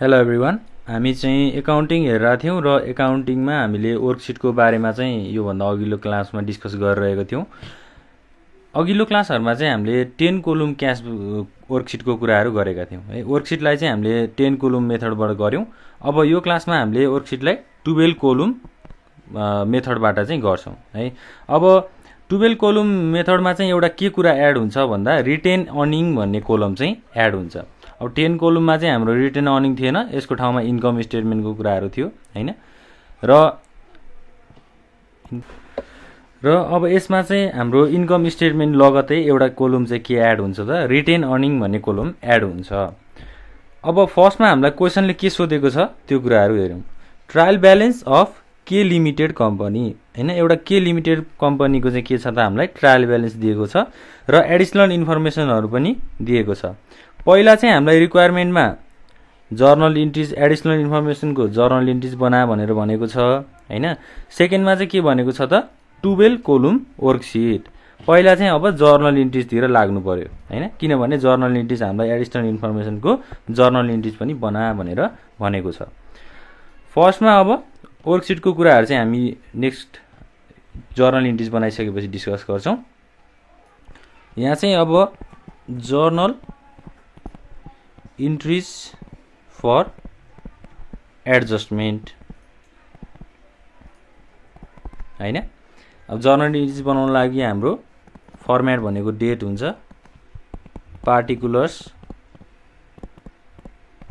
Hello everyone. हामी चाहिँ accounting हेरेका थियौँ र एकाउन्टिङमा हामीले वर्कसिटको बारेमा चाहिँ योभन्दा अघिल्लो क्लासमा डिस्कस गरिरहेको थियौँ। अघिल्लो क्लासहरूमा चाहिँ हामीले 10 कोलुम क्यास वर्कसिटको कुराहरू गरेका थियौँ है। वर्कसिटलाई चाहिँ हामीले 10 कोलुम मेथडबाट गऱ्यौँ। अब यो क्लासमा हामीले वर्कसिटलाई 12 कोलुम मेथडबाट चाहिँ गर्छौँ है। अब 12 कोलुम मेथडमा चाहिँ एउटा के कुरा एड हुन्छ भन्दा रिटेन अर्निङ भन्ने कोलम चाहिँ एड हुन्छ। अब 10 कोलुममा चाहिँ हाम्रो रिटेन अर्निङ थिएन, यसको ठाउँमा इन्कम स्टेटमेन्टको कुराहरू थियो हैन। र अब यसमा चाहिँ हाम्रो इन्कम स्टेटमेन्ट लगतै एउटा कोलम चाहिँ के एड हुन्छ त रिटेन अर्निङ भन्ने कोलम एड हुन्छ। अब फर्स्टमा हामीलाई क्वेसनले के सोधेको छ त्यो कुराहरू हेरौँ। ट्रायल ब्यालेन्स अफ के लिमिटेड कम्पनी हैन। एउटा के लिमिटेड कम्पनीको चाहिँ के छ त हामीलाई ट्रायल ब्यालेन्स दिएको छ र एडिसनल इन्फर्मेसनहरू पनि दिएको छ। पहिला चाहिँ हामीलाई रिक्वायरमेन्टमा जर्नल इन्ट्रिज एडिसनल इन्फर्मेसनको जर्नल इन्ट्रिज बना भनेर भनेको छ हैन। सेकेन्डमा चाहिँ के भनेको छ त 12 कोलुम वर्कसिट। पहिला चाहिँ अब जर्नल इन्ट्रिजतिर लाग्नु पर्यो हैन, किनभने जर्नल इन्ट्रिज हामीलाई एडिसनल इन्फर्मेसनको जर्नल इन्ट्रिज पनि बना भनेर भनेको छ। फर्स्टमा अब वर्कसिटको कुराहरू चाहिँ हामी नेक्स्ट जर्नल इन्ट्रिज बनाइसकेपछि डिस्कस गर्छौँ। यहाँ चाहिँ अब जर्नल इन्ट्रिज फर एडजस्टमेन्ट हैन। अब जर्नल इन्ट्रिज बनाउन लागि हाम्रो फर्मेट भनेको डेट हुन्छ, पार्टिकुलर्स,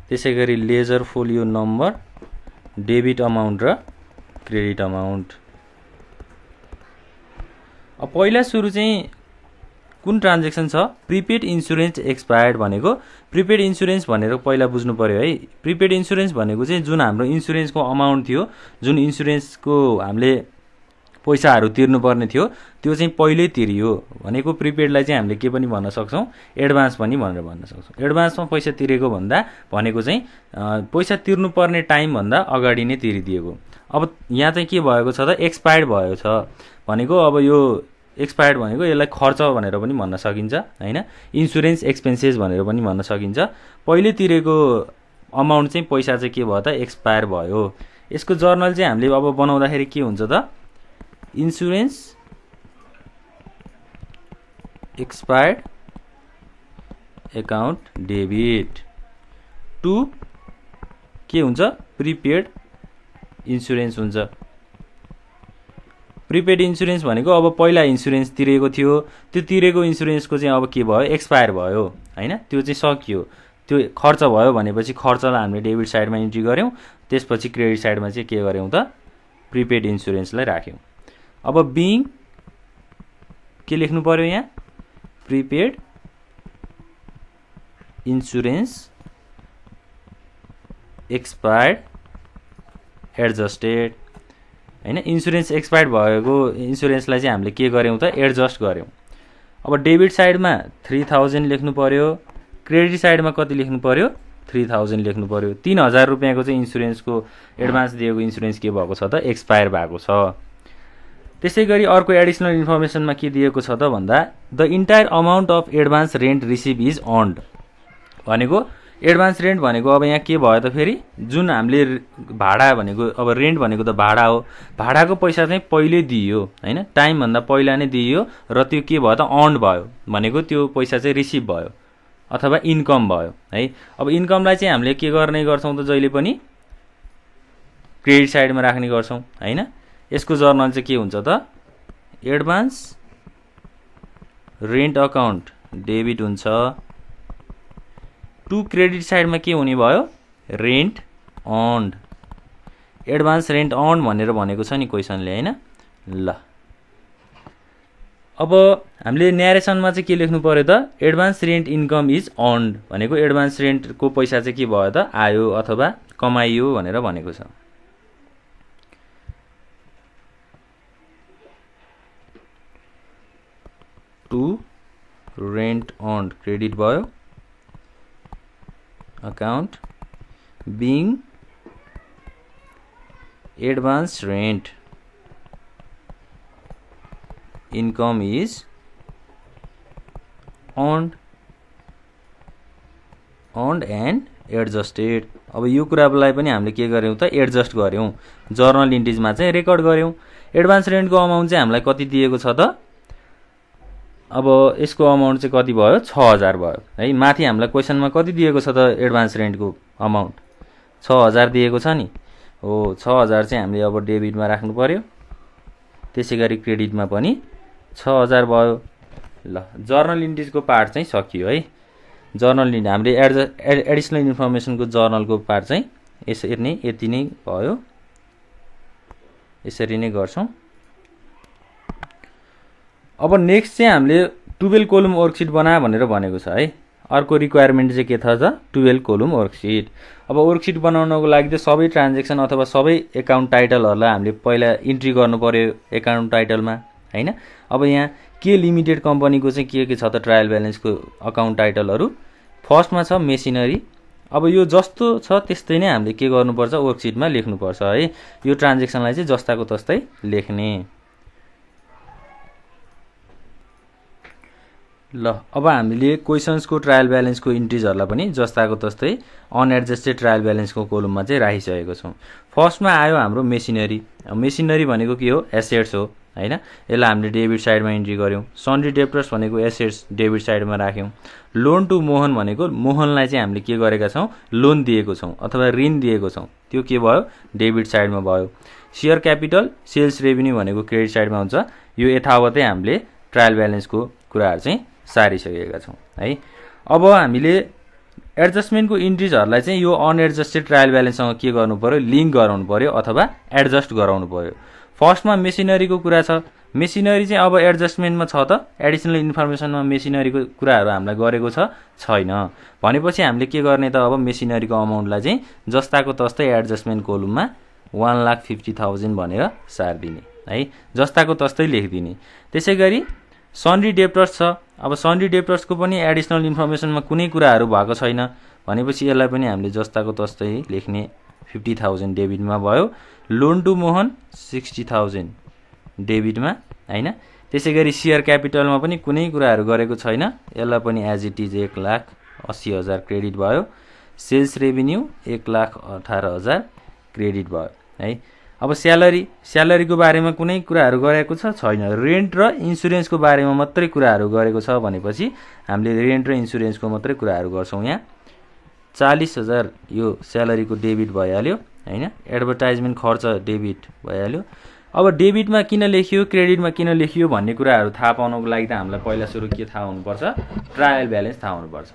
त्यसैगरी ledger folio number, debit amount र क्रेडिट अमाउन्ट। अब पहिला सुरु चाहिँ कुन ट्रान्जेक्सन छ प्रिपेड इन्सुरेन्स एक्सपायर्ड भनेको। प्रिपेड इन्सुरेन्स भनेर पहिला बुझ्नु पर्यो है। प्रिपेड इन्सुरेन्स भनेको चाहिँ जुन हाम्रो इन्सुरेन्सको अमाउन्ट थियो, जुन इन्सुरेन्सको हामीले पैसाहरू तिर्नुपर्ने थियो त्यो चाहिँ पहिल्यै तिरियो भनेको प्रिपेडलाई चाहिँ हामीले के पनि भन्न सक्छौँ एडभान्स पनि भनेर भन्न सक्छौँ। एडभान्समा पैसा तिरेको भन्दा भनेको चाहिँ पैसा तिर्नुपर्ने टाइम भन्दा अगाडि नै तिरिदिएको। अब यहाँ चाहिँ के भएको छ त एक्सपायर्ड भएको छ भनेको। अब यो एक्सपायर्ड भनेको यसलाई खर्च भनेर पनि भन्न सकिन्छ हैन, इन्सुरेन्स एक्सपेन्सेस भनेर पनि भन्न सकिन्छ। पहिले तिरेको अमाउन्ट चाहिँ पैसा चाहिँ के भयो त एक्सपायर भयो। यसको जर्नल चाहिँ हामीले अब बनाउँदाखेरि के हुन्छ त insurance expired account debit to के हुन्छ प्रिपेड इन्सुरेन्स हुन्छ। प्रिपेड इन्सुरेन्स भनेको अब पहिला इन्सुरेन्स तिरेको थियो, त्यो तिरेको इन्सुरेन्सको चाहिँ अब के भयो एक्सपायर भयो हैन, त्यो चाहिँ सकियो। त्यो खर्च भयो भनेपछि खर्चलाई हामीले डेबिट साइडमा इन्ट्री गर्यौँ, त्यसपछि क्रेडिट साइडमा चाहिँ के गर्यौँ त प्रिपेड इन्सुरेन्सलाई राख्यौँ। अब बिङ के लेख्नु पर्यो यहाँ प्रिपेड इन्सुरेन्स एक्सपायर्ड एडजस्टेड हैन। इन्सुरेन्स एक्सपायर्ड भएको इन्सुरेन्सलाई चाहिँ हामीले के गर्यौँ त एडजस्ट गर्यौँ। अब डेबिट साइडमा 3000 लेख्नु पर्यो, क्रेडिट साइडमा कति लेख्नु पर्यो 3000 लेख्नु पर्यो। 3000 रुपियाँको चाहिँ इन्सुरेन्सको एडभान्स दिएको इन्सुरेन्स के भएको छ त एक्सपायर भएको छ। त्यसैगरी अर्को एडिसनल इन्फर्मेसनमा के दिएको छ त भन्दा the entire amount of advance rent receive is earned भनेको। एडभान्स रेन्ट भनेको अब यहाँ के भयो त फेरि जुन हामीले भाडा भनेको अब रेन्ट भनेको त भाडा हो, भाडाको पैसा चाहिँ पहिले दिइयो हैन, टाइम भन्दा पहिला नै दिइयो र त्यो के भयो त अर्न्ड भयो भनेको त्यो पैसा चाहिँ रिसिभ भयो अथवा इन्कम भयो है। अब इन्कमलाई चाहिँ हामीले के गर्ने गर्छौँ त जहिले पनि क्रेडिट साइडमा राख्ने गर्छौँ हैन। यसको जर्नल चाहिँ के हुन्छ त एडभान्स रेन्ट अकाउन्ट डेबिट हुन्छ टु क्रेडिट साइडमा के हुने भयो rent earned. Advance rent earned भनेर भनेको छ नि क्वेसनले हैन। ल अब हामीले न्यारेसनमा चाहिँ के लेख्नु पर्यो त advance rent income is earned भनेको एडभान्स रेन्टको पैसा चाहिँ के भयो त आयो अथवा कमाइयो भनेर भनेको छ। टु रेन्ट अर्न्ड क्रेडिट भयो, account being advance rent income is earned and adjusted. अब यो कुरालाई पनि हामीले के गर्यौँ त एडजस्ट गर्यौँ, जर्नल इन्ट्रिजमा चाहिँ रेकर्ड गर्यौँ। एडभान्स रेन्टको अमाउन्ट चाहिँ हामीलाई कति दिएको छ त, अब यसको अमाउन्ट चाहिँ कति भयो 6000 भयो है। माथि हामीलाई क्वेसनमा कति दिएको छ त एडभान्स रेन्टको अमाउन्ट 6000 दिएको छ नि हो। 6000 चाहिँ हामीले अब डेबिटमा राख्नु पर्यो, त्यसै गरी क्रेडिटमा पनि 6000 भयो। ल जर्नल इन्ट्रिजको पार्ट चाहिँ सकियो है। जर्नल इन्ट्री हामीले एडिसनल इन्फर्मेसनको जर्नलको पार्ट चाहिँ यसरी नै यति नै भयो, यसरी नै गर्छौँ। अब नेक्स्ट चाहिँ हामीले 12 कोलम वर्कसिट बना भनेर भनेको छ है। अर्को रिक्वायरमेन्ट चाहिँ के छ त 12 कोलम वर्कसिट। अब वर्कसिट बनाउनको लागि त सबै ट्रान्जेक्सन अथवा सबै एकाउन्ट टाइटलहरूलाई हामीले पहिला इन्ट्री गर्नु पर्यो एकाउन्ट टाइटलमा हैन। अब यहाँ के लिमिटेड कम्पनीको चाहिँ के छ त ट्रायल ब्यालेन्सको अकाउन्ट टाइटलहरू। फर्स्टमा छ मेसिनरी। अब यो जस्तो छ त्यस्तै नै हामीले के गर्नुपर्छ वर्कसिटमा लेख्नुपर्छ है। यो ट्रान्जेक्सनलाई चाहिँ जस्ताको तस्तै लेख्ने। ल अब हामीले क्वेसन्सको ट्रायल ब्यालेन्सको इन्ट्रिजहरूलाई पनि जस्ताको तस्तै अनएडजस्टेड ट्रायल ब्यालेन्सको कोलममा चाहिँ राखिसकेको छौँ। फर्स्टमा आयो हाम्रो मेसिनरी। मेसिनरी भनेको के हो एसेट्स हो हैन। यसलाई हामीले डेबिट साइडमा इन्ट्री गर्यौँ। सन्ड्री डेप्टर्स भनेको एसेट्स डेबिट साइडमा राख्यौँ। लोन टु मोहन भनेको मोहनलाई चाहिँ हामीले के गरेका छौँ लोन दिएको छौँ अथवा ऋण दिएको छौँ, त्यो के भयो डेबिट साइडमा भयो। सेयर क्यापिटल सेल्स रेभिन्यू भनेको क्रेडिट साइडमा हुन्छ। यो यथावतै हामीले ट्रायल ब्यालेन्सको कुराहरू चाहिँ सारिसकेका छौँ है। अब हामीले एडजस्टमेन्टको इन्ट्रिजहरूलाई चाहिँ यो अनएडजस्टेड ट्रायल ब्यालेन्ससँग के गर्नु पर्यो लिङ्क गराउनु पर्यो अथवा एडजस्ट गराउनु पर्यो। फर्स्टमा मेसिनरीको कुरा छ। मेसिनरी चाहिँ अब एडजस्टमेन्टमा छ त एडिसनल इन्फर्मेसनमा मेसिनरीको कुराहरू हामीलाई गरेको छैन भनेपछि हामीले के गर्ने त अब मेसिनरीको अमाउन्टलाई चाहिँ जस्ताको तस्तै एडजस्टमेन्ट कोलममा 1,50,000 भनेर सारिदिने है, जस्ताको तस्तै लेखिदिने। त्यसै गरी सन्ड्री डेप्टर्स छ। अब सन्ड्री डेप्टर्सको पनि एडिसनल इन्फर्मेसनमा कुनै कुराहरू भएको छैन भनेपछि यसलाई पनि हामीले जस्ताको तस्तै लेख्ने। 50,000 डेबिटमा भयो। लोन टु मोहन 60,000 डेबिटमा हैन। त्यसै गरी सेयर क्यापिटलमा पनि कुनै कुराहरू गरेको छैन, यसलाई पनि एज इट इज 1,80,000 क्रेडिट भयो। सेल्स रेभिन्यू 1,18,000 क्रेडिट भयो है। अब स्यालेरीको बारेमा कुनै कुराहरू गरेको छैन। रेन्ट र इन्सुरेन्सको बारेमा मात्रै कुराहरू गरेको छ भनेपछि हामीले रेन्ट र इन्सुरेन्सको मात्रै कुराहरू गर्छौँ। यहाँ 40,000 यो स्यालेरीको डेबिट भइहाल्यो हैन। एडभर्टाइजमेन्ट खर्च डेबिट भइहाल्यो। अब डेबिटमा किन लेखियो क्रेडिटमा किन लेखियो भन्ने कुराहरू थाहा पाउनको लागि त हामीलाई पहिला सुरु के थाहा हुनुपर्छ ट्रायल ब्यालेन्स थाहा हुनुपर्छ।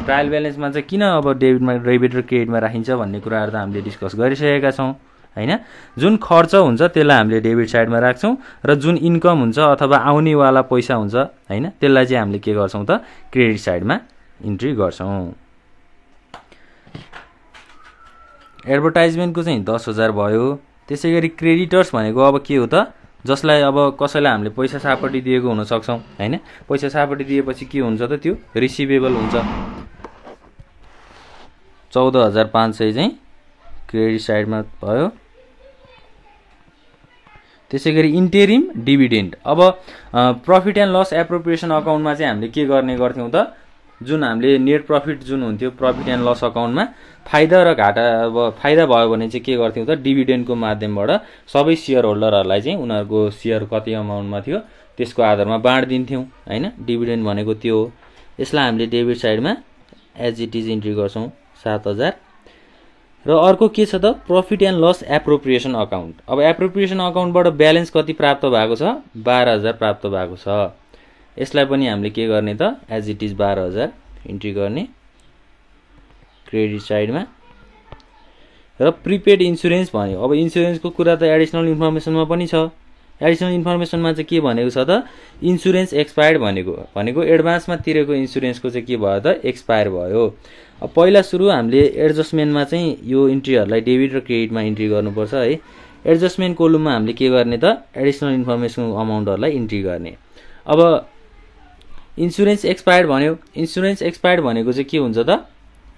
ट्रायल ब्यालेन्समा चाहिँ किन अब डेबिट र क्रेडिटमा राखिन्छ भन्ने कुराहरू त हामीले डिस्कस गरिसकेका छौँ हैन। जुन खर्च हुन्छ त्यसलाई हामीले डेबिट साइडमा राख्छौँ र जुन इन्कम हुन्छ अथवा आउनेवाला पैसा हुन्छ हैन त्यसलाई चाहिँ हामीले के गर्छौँ त क्रेडिट साइडमा इन्ट्री गर्छौँ। एडभर्टाइजमेन्टको चाहिँ 10,000 भयो। त्यसै गरी क्रेडिटर्स भनेको अब के हो त जसलाई अब कसैलाई हामीले पैसा सापट्टि दिएको हुन सक्छौँ हैन। पैसा सापट्टि दिएपछि के हुन्छ त त्यो रिसिभेबल हुन्छ। 14,500 चाहिँ क्रेडिट साइडमा भयो। त्यसै गरी इन्टेरिम डिभिडेन्ड। अब प्रफिट एन्ड लस एप्रोप्रिएसन अकाउन्टमा चाहिँ हामीले के गर्ने गर्थ्यौँ त जुन हामीले नेट प्रफिट जुन हुन्थ्यो प्रफिट एन्ड लस अकाउन्टमा फाइदा र घाटा अब फाइदा भयो भने चाहिँ के गर्थ्यौँ त डिभिडेन्डको माध्यमबाट सबै सेयर होल्डरहरूलाई चाहिँ उनीहरूको सेयर कति अमाउन्टमा थियो त्यसको आधारमा बाँडिदिन्थ्यौँ हैन। डिभिडेन्ड भनेको त्यो हो। यसलाई हामीले डेबिट साइडमा एज इट इज इन्ट्री गर्छौँ 7,000। र अर्को के छ त profit and loss appropriation account. अब एप्रोप्रिएसन अकाउन्टबाट ब्यालेन्स कति प्राप्त भएको छ 12,000 प्राप्त भएको छ। यसलाई पनि हामीले के गर्ने त एज इट इज 12,000 इन्ट्री गर्ने क्रेडिट साइडमा। र प्रिपेड इन्सुरेन्स भन्यो। अब इन्सुरेन्सको कुरा त एडिसनल इन्फर्मेसनमा पनि छ। एडिसनल इन्फर्मेसनमा चाहिँ के भनेको छ त इन्सुरेन्स एक्सपायर्ड भनेको एडभान्समा तिरेको इन्सुरेन्सको चाहिँ के भयो त एक्सपायर भयो। अब पहिला सुरु हामीले एडजस्टमेन्टमा चाहिँ यो इन्ट्रीहरूलाई डेबिट र क्रेडिटमा इन्ट्री गर्नुपर्छ है। एडजस्टमेन्ट कोलममा हामीले के गर्ने त एडिसनल इन्फर्मेसन अमाउन्टहरूलाई इन्ट्री गर्ने। अब इन्सुरेन्स एक्सपायर्ड भन्यो। इन्सुरेन्स एक्सपायर्ड भनेको चाहिँ के हुन्छ त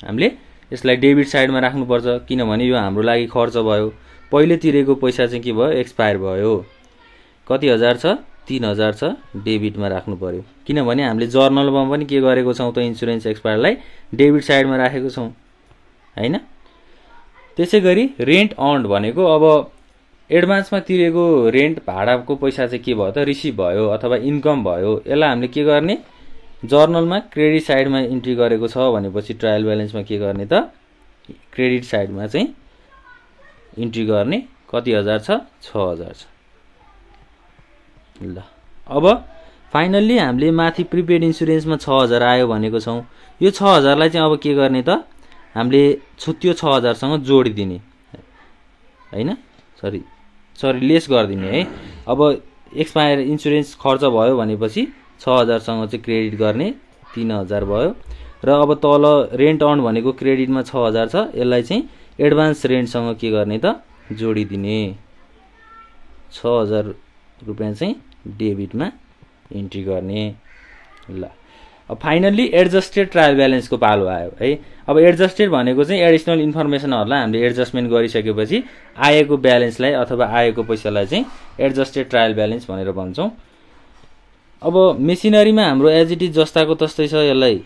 हामीले यसलाई डेबिट साइडमा राख्नुपर्छ किनभने यो हाम्रो लागि खर्च भयो। पहिले तिरेको पैसा चाहिँ के भयो एक्सपायर भयो। कति हजार छ 3,000 छ डेबिटमा राख्नु पर्यो किनभने हामीले जर्नलमा पनि के गरेको छौँ त इन्सुरेन्स एक्सपायरलाई डेबिट साइडमा राखेको छौँ हैन। त्यसै गरी रेन्ट अर्न्ड भनेको अब एडभान्समा तिरेको रेन्ट भाडाको पैसा चाहिँ के भयो त रिसिभ भयो अथवा इन्कम भयो। यसलाई हामीले के गर्ने जर्नलमा क्रेडिट साइडमा इन्ट्री गरेको छ भनेपछि ट्रायल ब्यालेन्समा के गर्ने त क्रेडिट साइडमा चाहिँ इन्ट्री गर्ने। कति हजार छ 6000 छ। ल अब फाइनल्ली हामीले माथि प्रिपेड इन्सुरेन्समा 6000 आयो भनेको छौँ। यो 6000 लाई चाहिँ अब के गर्ने त हामीले त्यो 6000 सँग जोडिदिने हैन, सरी लेस गरिदिने है। अब एक्सपायर इन्सुरेन्स खर्च भयो भनेपछि 6000 सँग चाहिँ क्रेडिट गर्ने 3000 भयो। र अब तल रेन्ट अर्न भनेको क्रेडिटमा 6000 छ, यसलाई चाहिँ एडभान्स रेन्टसँग के गर्ने त जोडिदिने। 6000 रुपैयाँ चाहिँ डेबिटमा इन्ट्री गर्ने। ल अब फाइनल्ली एडजस्टेड ट्रायल ब्यालेन्सको पालो आयो है। अब एडजस्टेड भनेको चाहिँ एडिसनल इन्फर्मेसनहरूलाई हामीले एडजस्टमेन्ट गरिसकेपछि आएको ब्यालेन्सलाई अथवा आएको पैसालाई चाहिँ एडजस्टेड ट्रायल ब्यालेन्स भनेर भन्छौँ। अब मेसिनरीमा हाम्रो एज इट इज जस्ताको तस्तै छ, यसलाई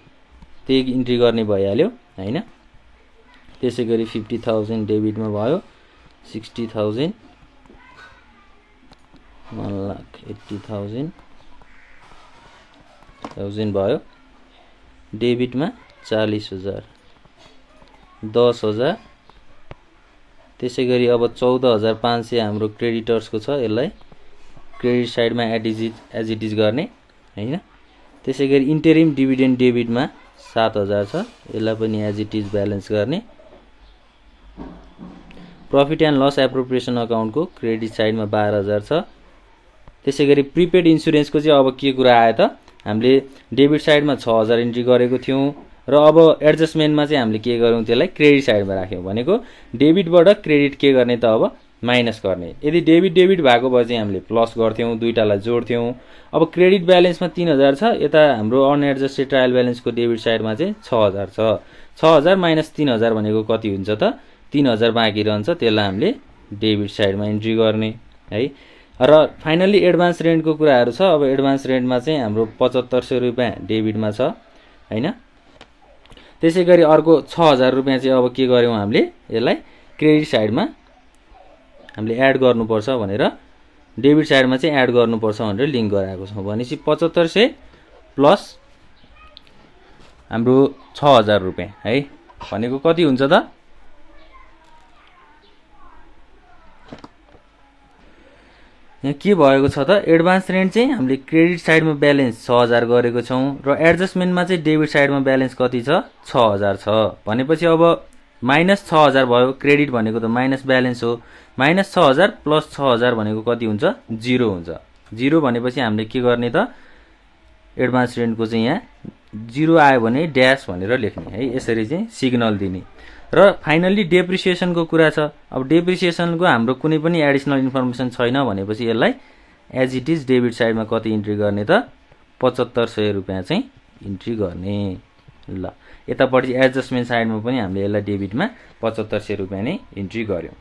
त्यही इन्ट्री गर्ने भइहाल्यो हैन। त्यसै गरी 50000 डेबिटमा भयो, 60000 1,80,000 भयो, डेबिटमा 40000 10,000। त्यसै गरी अब 14,500 हाम्रो क्रेडिटर्सको छ, यसलाई क्रेडिट साइडमा एज इट इज गर्ने हैन। त्यसै गरी इन्टरिम डिभिडेन्ड डेबिटमा 7,000 छ, यसलाई पनि एज इट इज ब्यालेन्स गर्ने। प्रफिट एन्ड लस एप्रोप्रिएसन अकाउन्टको क्रेडिट साइडमा 12,000 छ। त्यसै गरी प्रिपेड इन्सुरेन्सको चाहिँ अब के कुरा आयो त हामीले डेबिट साइडमा 6000 इन्ट्री गरेको थियौँ र अब एडजस्टमेन्टमा चाहिँ हामीले के गरौँ त्यसलाई क्रेडिट साइडमा राख्यौँ भनेको डेबिटबाट क्रेडिट के गर्ने त अब माइनस गर्ने। यदि डेबिट भएको भए चाहिँ हामीले प्लस गर्थ्यौँ, दुईटालाई जोड्थ्यौँ। अब क्रेडिट ब्यालेन्समा 3000 छ, यता हाम्रो अनएडजस्टेड ट्रायल ब्यालेन्सको डेबिट साइडमा चाहिँ 6000 छ। 6000 माइनस 3000 भनेको कति हुन्छ त 3000 बाँकी रहन्छ, त्यसलाई हामीले डेबिट साइडमा इन्ट्री गर्ने है। र फाइनल्ली एडभान्स रेन्टको कुराहरू छ। अब एडभान्स रेन्टमा चाहिँ हाम्रो 7500 रुपैयाँ डेबिटमा छ हैन। त्यसै गरी अर्को 6000 रुपैयाँ चाहिँ अब के गर्यौँ हामीले यसलाई क्रेडिट साइडमा हामीले एड गर्नुपर्छ भनेर डेबिट साइडमा चाहिँ एड गर्नुपर्छ भनेर लिङ्क गराएको छौँ। भनेपछि 7500 प्लस हाम्रो 6000 रुपैयाँ है भनेको कति हुन्छ त यहाँ के भएको छ त एडभान्स रेन्ट चाहिँ हामीले क्रेडिट साइडमा ब्यालेन्स 6000 गरेको छौँ र एडजस्टमेन्टमा चाहिँ डेबिट साइडमा ब्यालेन्स कति छ 6000 छ। भनेपछि अब माइनस 6000 भयो, क्रेडिट भनेको त माइनस ब्यालेन्स हो। माइनस 6000 प्लस 6000 भनेको कति हुन्छ 0 हुन्छ। 0 भनेपछि हामीले के गर्ने त एडभान्स रेन्टको चाहिँ यहाँ 0 आयो भने ड्यास भनेर लेख्ने है, यसरी चाहिँ सिग्नल दिने। र फाइनल्ली डेप्रिसिएसनको कुरा छ। अब डेप्रिसिएसनको हाम्रो कुनै पनि एडिसनल इन्फर्मेसन छैन भनेपछि यसलाई एज इट इज डेबिट साइडमा कति इन्ट्री गर्ने त 7500 रुपैयाँ चाहिँ इन्ट्री गर्ने। ल यतापट्टि एडजस्टमेन्ट साइडमा पनि हामीले यसलाई डेबिटमा 7500 रुपैयाँ नै इन्ट्री गर्यौँ।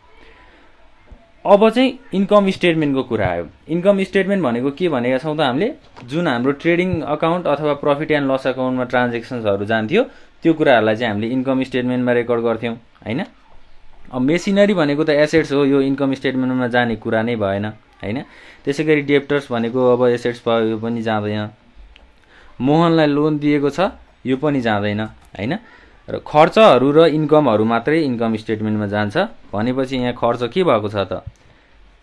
अब चाहिँ इन्कम स्टेटमेन्टको कुरा आयो। इन्कम स्टेटमेन्ट भनेको के भनेका छौँ त हामीले जुन हाम्रो ट्रेडिङ अकाउन्ट अथवा प्रफिट एन्ड लस अकाउन्टमा ट्रान्जेक्सन्सहरू जान्थ्यो त्यो कुराहरूलाई चाहिँ हामीले इन्कम स्टेटमेन्टमा रेकर्ड गर्थ्यौँ हैन। अब मेसिनरी भनेको त एसेट्स हो, यो इन्कम स्टेटमेन्टमा जाने कुरा नै भएन हैन। त्यसै गरी डेप्टर्स भनेको अब एसेट्स भयो, यो पनि जाँदैन। मोहनलाई लोन दिएको छ, यो पनि जाँदैन हैन। र खर्चहरू र इन्कमहरू मात्रै इन्कम स्टेटमेन्टमा जान्छ। भनेपछि यहाँ खर्च के भएको छ त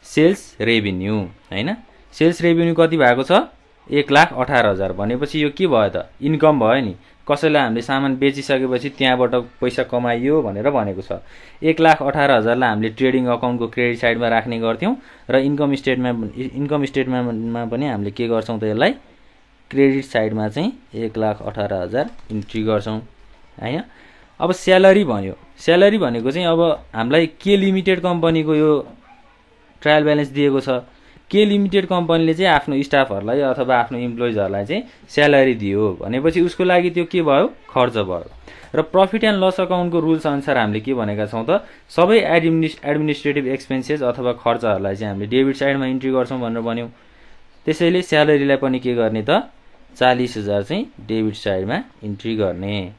सेल्स रेभिन्यू हैन। सेल्स रेभिन्यू कति भएको छ 1,18,000 भनेपछि यो के भयो त इन्कम भयो नि। कसैलाई हामीले सामान बेचिसकेपछि त्यहाँबाट पैसा कमाइयो भनेर भनेको छ। 1,18,000 लाई हामीले ट्रेडिङ अकाउन्टको क्रेडिट साइडमा राख्ने गर्थ्यौँ र इन्कम स्टेटमेन्टमा पनि हामीले के गर्छौँ त यसलाई क्रेडिट साइडमा चाहिँ 1,18,000 इन्ट्री गर्छौँ हैन। अब स्यालेरी भन्यो। स्यालेरी भनेको चाहिँ अब हामीलाई के लिमिटेड कम्पनीको यो ट्रायल ब्यालेन्स दिएको छ। के लिमिटेड कम्पनीले चाहिँ आफ्नो स्टाफहरूलाई अथवा आफ्नो इम्प्लोइजहरूलाई चाहिँ स्यालेरी दियो भनेपछि उसको लागि त्यो के भयो खर्च भयो। र प्रफिट एन्ड लस अकाउन्टको रुल्स अनुसार हामीले के भनेका छौँ त सबै एडमिनिस्ट्रेटिभ एक्सपेन्सेस अथवा खर्चहरूलाई चाहिँ हामीले डेबिट साइडमा इन्ट्री गर्छौँ भनेर भन्यौँ। त्यसैले स्यालेरीलाई पनि के गर्ने त 40,000 चाहिँ डेबिट साइडमा इन्ट्री गर्ने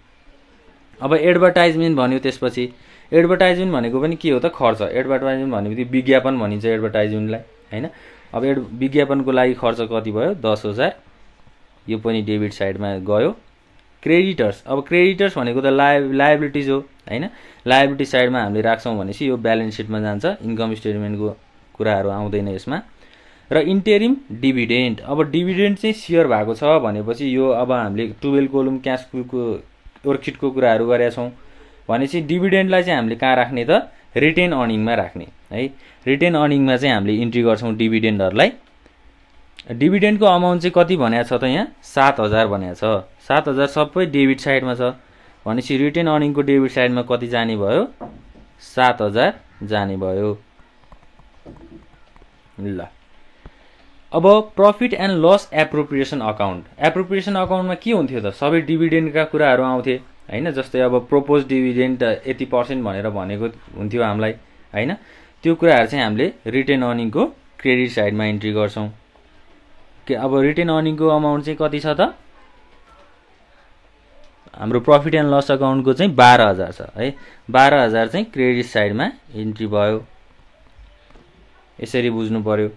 अब एडभर्टाइजमेन्ट भन्यो, त्यसपछि एडभर्टाइजमेन्ट भनेको पनि के हो त? खर्च। एडभर्टाइजमेन्ट भनेपछि विज्ञापन भनिन्छ एडभर्टाइजमेन्टलाई, होइन? अब विज्ञापनको लागि खर्च कति भयो? 10,000। यो पनि डेबिट साइडमा गयो। क्रेडिटर्स, अब क्रेडिटर्स भनेको त लायबिलिटिज हो, होइन? लायबिलिटी साइडमा हामीले राख्छौँ भनेपछि यो ब्यालेन्स सिटमा जान्छ, इन्कम स्टेटमेन्टको कुराहरू आउँदैन यसमा। र इन्टेरिम डिभिडेन्ड, अब डिभिडेन्ड चाहिँ सेयर भएको छ भनेपछि यो अब हामीले 12 कोलम क्यास फ्लोको वर्कसिटको कुराहरू गरेका छौँ भनेपछि डिभिडेन्डलाई चाहिँ हामीले कहाँ राख्ने त? रिटेन अर्निङमा राख्ने, है? रिटेन अर्निङमा चाहिँ हामीले इन्ट्री गर्छौँ डिभिडेन्डहरूलाई। डिभिडेन्डको अमाउन्ट चाहिँ कति भनेको छ त? यहाँ 7,000 भनेको छ। 7,000 सबै डेबिट साइडमा छ भनेपछि रिटेन अर्निङको डेबिट साइडमा कति जाने भयो? 7,000 जाने भयो। ल, अब profit and loss appropriation account. Appropriation अकाउन्टमा के हुन्थ्यो त? सबै डिभिडेन्डका कुराहरू आउँथे, होइन? जस्तै अब प्रोपोज डिभिडेन्ड 80% भनेर भनेको हुन्थ्यो हामीलाई, होइन? त्यो कुराहरू चाहिँ हामीले रिटेन अर्निङको क्रेडिट साइडमा इन्ट्री गर्छौँ। अब रिटेन अर्निङको अमाउन्ट चाहिँ कति छ त? हाम्रो प्रफिट एन्ड लस अकाउन्टको चाहिँ 12,000 छ, है? 12,000 चाहिँ क्रेडिट साइडमा इन्ट्री भयो। यसरी बुझ्नु पर्यो।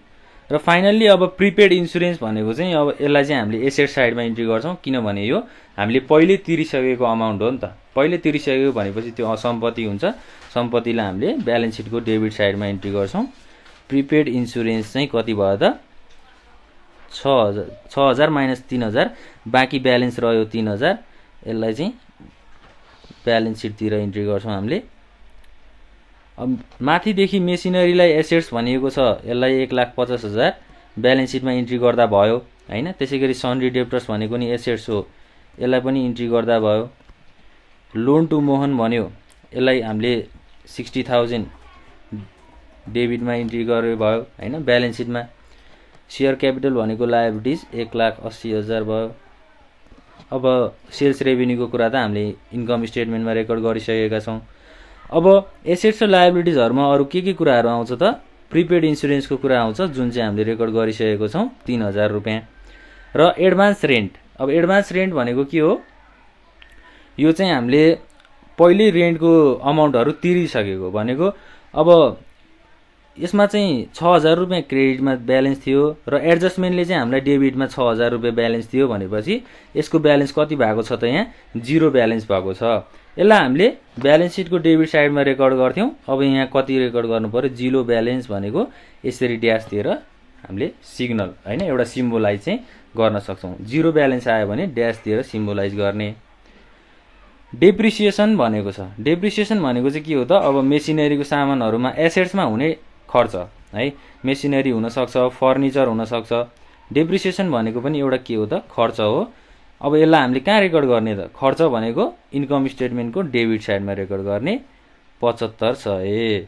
र फाइनल्ली अब प्रिपेड इन्सुरेन्स भनेको चाहिँ अब यसलाई चाहिँ हामीले एसेट साइडमा इन्ट्री गर्छौँ, किनभने यो हामीले पहिले तिरिसकेको अमाउन्ट हो नि त। पहिले तिरिसकेको भनेपछि त्यो सम्पत्ति हुन्छ, सम्पत्तिलाई हामीले ब्यालेन्स सिटको डेबिट साइडमा इन्ट्री गर्छौँ। प्रिपेड इन्सुरेन्स चाहिँ कति भयो त? 6,000 माइनस 3,000, बाँकी ब्यालेन्स रह्यो 3,000। यसलाई चाहिँ ब्यालेन्स सिटतिर इन्ट्री गर्छौँ हामीले। अब माथिदेखि मेसिनरीलाई एसेट्स भनिएको छ, यसलाई 1,50,000 ब्यालेन्स सिटमा इन्ट्री गर्दा भयो, होइन? त्यसै गरी सन्ड्री डेप्टर्स भनेको नि एसेट्स हो, यसलाई पनि इन्ट्री गर्दा भयो। लोन टु मोहन भन्यो, यसलाई हामीले 60,000 डेबिटमा इन्ट्री गरे भयो, होइन? ब्यालेन्स सिटमा। सेयर क्यापिटल भनेको लायबिलिटिज 1,80,000 भयो। अब सेल्स रेभिन्यूको कुरा त हामीले इन्कम स्टेटमेन्टमा रेकर्ड गरिसकेका छौँ। अब एसेट्स र लायबिलिटिजहरूमा अरू के कुराहरू आउँछ त? प्रिपेड इन्सुरेन्सको कुरा आउँछ, जुन चाहिँ हामीले रेकर्ड गरिसकेको छौँ 3,000 रुपियाँ। र एडभान्स रेन्ट, अब एडभान्स रेन्ट भनेको के हो? यो चाहिँ हामीले पहिले रेन्टको अमाउन्टहरू तिरिसकेको भनेको। अब यसमा चाहिँ 6,000 रुपियाँ क्रेडिटमा ब्यालेन्स थियो र एडजस्टमेन्टले चाहिँ हामीलाई डेबिटमा 6,000 रुपियाँ ब्यालेन्स थियो भनेपछि यसको ब्यालेन्स कति भएको छ त? यहाँ 0 ब्यालेन्स भएको छ। यसलाई हामीले ब्यालेन्स सिटको डेबिट साइडमा रेकर्ड गर्थ्यौँ। अब यहाँ कति रेकर्ड गर्नु पर्यो? 0 ब्यालेन्स भनेको यसरी ड्यास दिएर हामीले सिग्नल, होइन, एउटा सिम्बोलाइज चाहिँ गर्न सक्छौँ। 0 ब्यालेन्स आयो भने ड्यास दिएर सिम्बोलाइज गर्ने। डेप्रिसिएसन भनेको छ। डेप्रिसिएसन भनेको चाहिँ के हो त? अब मेसिनरीको सामानहरूमा एसेट्समा हुने खर्च, है? मेसिनरी हुनसक्छ, फर्निचर हुनसक्छ। डेप्रिसिएसन भनेको पनि एउटा के हो त? खर्च हो। अब यसलाई हामीले कहाँ रेकर्ड गर्ने त? खर्च भनेको इन्कम स्टेटमेन्टको डेबिट साइडमा रेकर्ड गर्ने 75,000।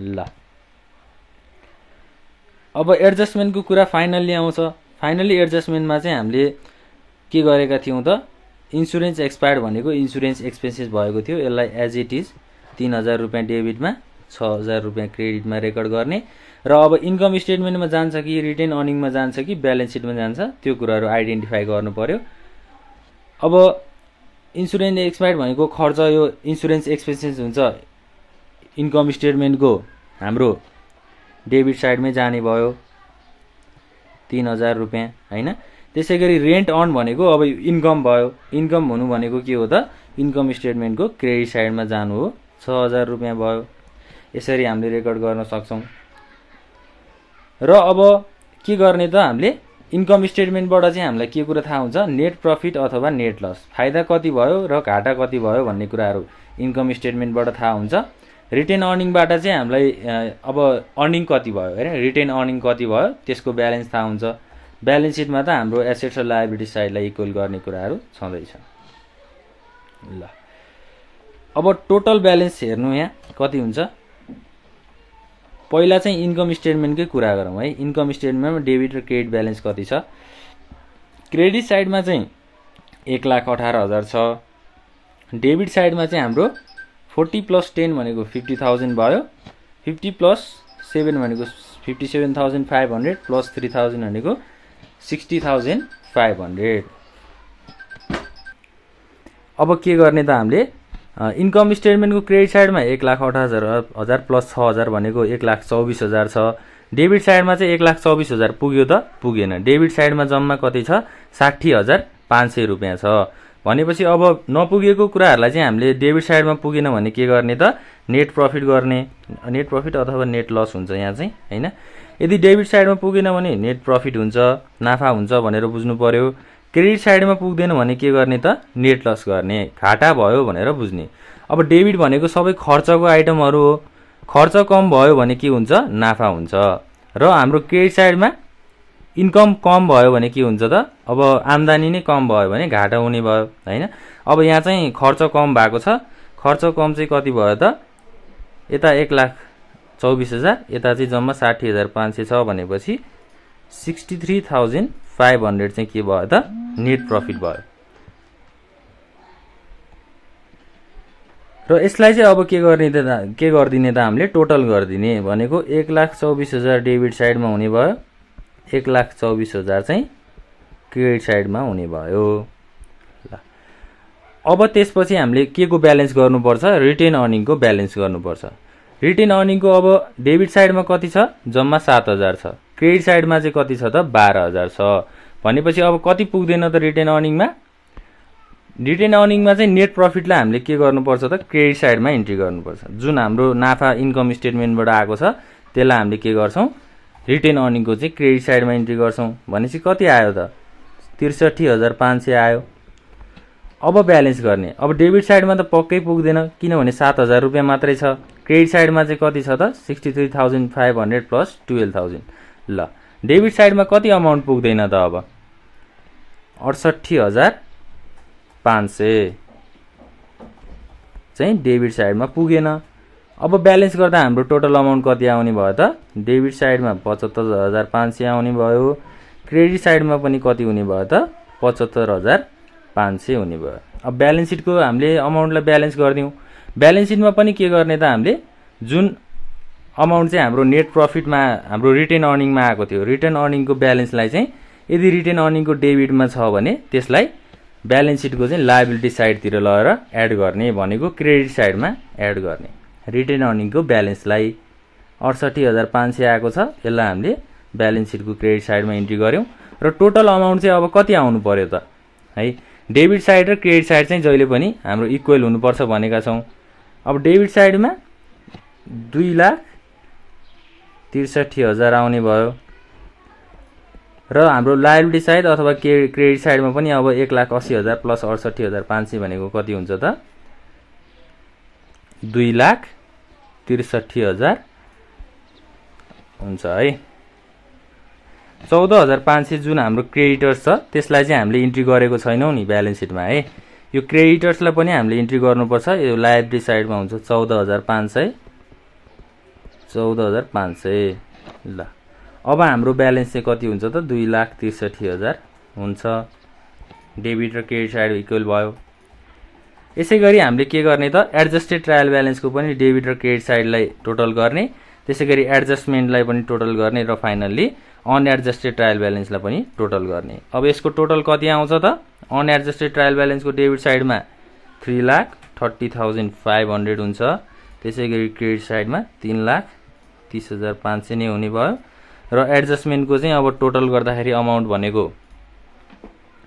ल, अब एडजस्टमेन्टको कुरा फाइनल्ली आउँछ। फाइनल्ली एडजस्टमेन्टमा चाहिँ हामीले के गरेका थियौँ त? इन्सुरेन्स एक्सपायर्ड भनेको इन्सुरेन्स एक्सपेन्सेस भएको थियो, यसलाई एज इट इज 3,000 रुपियाँ डेबिटमा 6,000 रुपियाँ क्रेडिटमा रेकर्ड गर्ने। र अब इन्कम स्टेटमेन्टमा जान्छ कि रिटेन अर्निङमा जान्छ कि ब्यालेन्स सिटमा जान्छ, त्यो कुराहरू आइडेन्टिफाई गर्नु पर्यो। अब इन्सुरेन्स एक्सपायर्ड भनेको खर्च, यो इन्सुरेन्स एक्सपेन्सेस हुन्छ इन्कम स्टेटमेन्टको हाम्रो डेबिट साइडमै जाने भयो 3,000 रुपियाँ, होइन? त्यसै गरी रेन्ट अर्न भनेको अब इन्कम भयो। इन्कम हुनु भनेको के हो त? इन्कम स्टेटमेन्टको क्रेडिट साइडमा जानु हो, 6,000 रुपियाँ भयो। यसरी हामीले रेकर्ड गर्न सक्छौँ। र अब के गर्ने त? हामीले इन्कम स्टेटमेन्टबाट चाहिँ हामीलाई के कुरा थाहा हुन्छ? नेट प्रफिट अथवा नेट लस, फाइदा कति भयो र घाटा कति भयो भन्ने कुराहरू इन्कम स्टेटमेन्टबाट थाहा हुन्छ। रिटेन अर्निङबाट चाहिँ हामीलाई अब अर्निङ कति भयो, होइन, रिटेन अर्निङ कति भयो त्यसको ब्यालेन्स थाहा हुन्छ। ब्यालेन्स सिटमा त हाम्रो एसेट्स र लायबिलिटी साइडलाई इक्वल गर्ने कुराहरू छँदैछ। ल, अब टोटल ब्यालेन्स हेर्नु यहाँ कति हुन्छ। पहिला चाहिँ इन्कम स्टेटमेन्टकै कुरा गरौँ, है। इन्कम स्टेटमेन्टमा डेबिट र क्रेडिट ब्यालेन्स कति छ? क्रेडिट साइडमा चाहिँ 1,18,000 छ। डेबिट साइडमा चाहिँ हाम्रो 40 + 10 भनेको 50,000 भयो। 50 + 7 भनेको 57,500 + 3,000 भनेको 60,500। अब के गर्ने त हामीले इन्कम स्टेटमेन्टको क्रेडिट साइडमा 1,28,000 प्लस 6,000 भनेको 1,24,000 छ। डेबिट साइडमा चाहिँ 1,24,000 पुग्यो त पुगेन। डेबिट साइडमा जम्मा कति छ 60,500 रुपियाँ छ। भनेपछि अब नपुगेको कुराहरूलाई चाहिँ हामीले डेबिट साइडमा पुगेन भने के गर्ने त नेट प्रफिट गर्ने। नेट प्रफिट अथवा नेट लस हुन्छ यहाँ चाहिँ हैन। यदि डेबिट साइडमा पुगेन भने नेट प्रफिट हुन्छ, नाफा हुन्छ भनेर बुझ्नु पर्यो। क्रेडिट साइडमा पुग्दैन भने के गर्ने त नेट लस गर्ने, घाटा भयो भनेर बुझ्ने। अब डेबिट भनेको सबै खर्चको आइटमहरू हो। खर्च कम भयो भने के हुन्छ नाफा हुन्छ। र हाम्रो क्रेडिट साइडमा इन्कम कम भयो भने के हुन्छ त अब आम्दानी नै कम भयो भने घाटा हुने भयो हैन। अब यहाँ चाहिँ खर्च कम भएको छ। खर्च कम चाहिँ कति भयो त यता 1,24,000 यता चाहिँ जम्मा 60,500 छ भनेपछि 63,500 चाहिँ के भयो त नेट प्रफिट भयो। र यसलाई चाहिँ अब के गर्दिने त हामीले टोटल गर्दिने भनेको 1,24,000 डेबिट साइडमा हुने भयो, 1,24,000 चाहिँ क्रेडिट साइडमा हुने भयो। ल अब त्यसपछि हामीले के को ब्यालेन्स गर्नुपर्छ रिटेन अर्निङको ब्यालेन्स गर्नुपर्छ। रिटेन अर्निङको अब डेबिट साइडमा कति छ जम्मा 7,000 छ। क्रेडिट साइडमा चाहिँ कति छ त 12,000 छ। भनेपछि अब कति पुग्दैन त रिटेन अर्निङमा। रिटेन अर्निङमा चाहिँ नेट प्रफिटलाई हामीले के गर्नुपर्छ त क्रेडिट साइडमा इन्ट्री गर्नुपर्छ। जुन हाम्रो नाफा इन्कम स्टेटमेन्टबाट आएको छ त्यसलाई हामीले के गर्छौं रिटेन अर्निङको चाहिँ क्रेडिट साइडमा इन्ट्री गर्छौं। भनेपछि कति आयो त 63,500 आयो। अब ब्यालेन्स गर्ने। अब डेबिट साइडमा त पक्कै पुग्दैन किनभने 7,000 रुपियाँ मात्रै छ। क्रेडिट साइडमा चाहिँ कति छ त 63,500 प्लस 12,000। ल डेबिट साइडमा कति अमाउन्ट पुग्दैन त अब 68,500 चाहिँ डेबिट साइडमा पुगेन। अब ब्यालेन्स गर्दा हाम्रो टोटल अमाउन्ट कति आउने भयो त डेबिट साइडमा 75,500 आउने भयो। क्रेडिट साइडमा पनि कति हुने भयो त 75,500 हुने भयो। अब ब्यालेन्स सिटको हामीले अमाउन्टलाई ब्यालेन्स गर्दियौं। ब्यालेन्स सिटमा पनि के गर्ने त हामीले जुन अमाउन्ट चाहिँ हाम्रो नेट प्रफिटमा हाम्रो रिटेन अर्निङमा आएको थियो रिटेन अर्निङको ब्यालेन्सलाई चाहिँ यदि रिटेन अर्निङको डेबिटमा छ भने त्यसलाई ब्यालेन्स सिटको चाहिँ लायबिलिटी साइडतिर लगेर एड गर्ने भनेको क्रेडिट साइडमा एड गर्ने। रिटेन अर्निङको ब्यालेन्सलाई 68,500 आएको छ यसलाई हामीले ब्यालेन्स सिटको क्रेडिट साइडमा इन्ट्री गर्यौं। र टोटल अमाउन्ट चाहिँ अब कति आउनु पर्यो त है। डेबिट साइड र क्रेडिट साइड चाहिँ जहिले पनि हाम्रो इक्वल हुनुपर्छ भनेका छौं। अब डेबिट साइडमा 2,63,000 आउने भयो र हाम्रो लायबिलिटी साइड अथवा क्रेडिट साइडमा पनि अब 1,80,000 प्लस 68,500 भनेको कति हुन्छ त 2,63,000 हुन्छ है। 14,500 जुन हाम्रो क्रेडिटर्स छ त्यसलाई चाहिँ हामीले इन्ट्री गरेको छैनौं नि ब्यालेन्स सिटमा है। यो क्रेडिटर्सलाई पनि हामीले इन्ट्री गर्नुपर्छ। यो लायबिलिटी साइडमा हुन्छ 14,500 ल अब हाम्रो ब्यालेन्स चाहिँ कति हुन्छ त 2,63,000 हुन्छ। डेबिट र क्रेडिट साइड इक्वल भयो। यसैगरी हामीले के गर्ने त एडजस्टेड ट्रायल ब्यालेन्सको पनि डेबिट र क्रेडिट साइडलाई टोटल गर्ने, त्यसैगरी एडजस्टमेन्टलाई पनि टोटल गर्ने र फाइनल्ली अनएडजस्टेड ट्रायल ब्यालेन्सलाई पनि टोटल गर्ने। अब यसको टोटल कति आउँछ त अनएडजस्टेड ट्रायल ब्यालेन्सको डेबिट साइडमा 3,30,500 हुन्छ। त्यसैगरी क्रेडिट साइडमा 3,30,500 नै हुने भयो। र एडजस्टमेन्टको चाहिँ अब टोटल गर्दाखेरि अमाउन्ट भनेको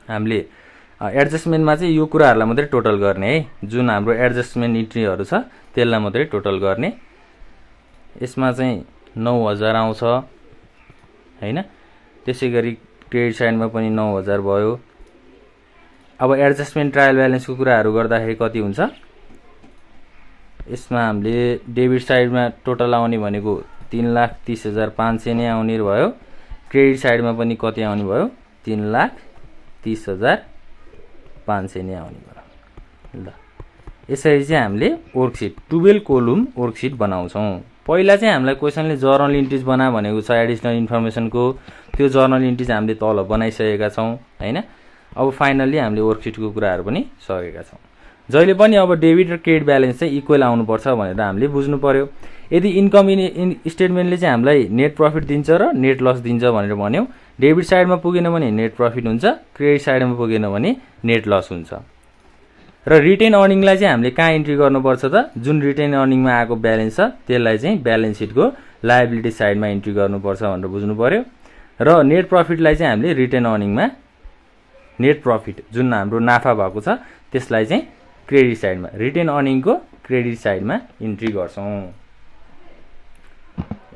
हामीले एडजस्टमेन्टमा चाहिँ यो कुराहरूलाई मात्रै टोटल गर्ने है। जुन हाम्रो एडजस्टमेन्ट इन्ट्रीहरू छ त्यसलाई मात्रै टोटल गर्ने। यसमा चाहिँ 9,000 आउँछ हैन। त्यसैगरी क्रेडिट साइडमा पनि 9,000 भयो। अब एडजस्टमेन्ट ट्रायल ब्यालेन्सको कुराहरू गर्दाखेरि कति हुन्छ यसमा हामीले डेबिट साइडमा टोटल आउने भनेको 3,30,500 नै आउने भयो। क्रेडिट साइडमा पनि कति आउने भयो 3,30,500 नै आउने भयो। ल यसरी चाहिँ हामीले वर्कसिट 12 कोलम वर्कसिट बनाउँछौं। पहिला चाहिँ हामीलाई क्वेशनले जर्नल इन्ट्रिज बना भनेको छ एडिसनल इन्फर्मेसनको। त्यो जर्नल इन्ट्रिज हामीले तल बनाइसकेका छौं हैन। अब फाइनल्ली हामीले वर्कसिटको कुराहरू पनि सकेका छौं। जहिले पनि अब डेबिट र क्रेडिट ब्यालेन्स चाहिँ इक्वल आउनुपर्छ भनेर हामीले बुझ्नु पर्यो। यदि इन्कम स्टेटमेन्टले चाहिँ हामीलाई नेट प्रफिट दिन्छ र नेट लस दिन्छ भनेर भन्यौ, डेबिट साइडमा पुगेन भने नेट प्रफिट हुन्छ, क्रेडिट साइडमा पुगेन भने नेट लस हुन्छ। र रिटेन अर्निङलाई चाहिँ हामीले कहाँ इन्ट्री गर्नुपर्छ त, जुन रिटेन अर्निङमा आएको ब्यालेन्स छ त्यसलाई चाहिँ ब्यालेन्स सिटको लायबिलिटी साइडमा इन्ट्री गर्नुपर्छ भनेर बुझ्नु पर्यो। र नेट प्रफिटलाई चाहिँ हामीले रिटेन अर्निङमा नेट प्रफिट जुन हाम्रो नाफा भएको छ त्यसलाई चाहिँ क्रेडिट साइडमा रिटेन अर्निङको क्रेडिट साइडमा इन्ट्री गर्छौँ।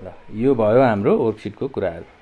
ल यो भयो हाम्रो वर्कसिटको कुराहरू।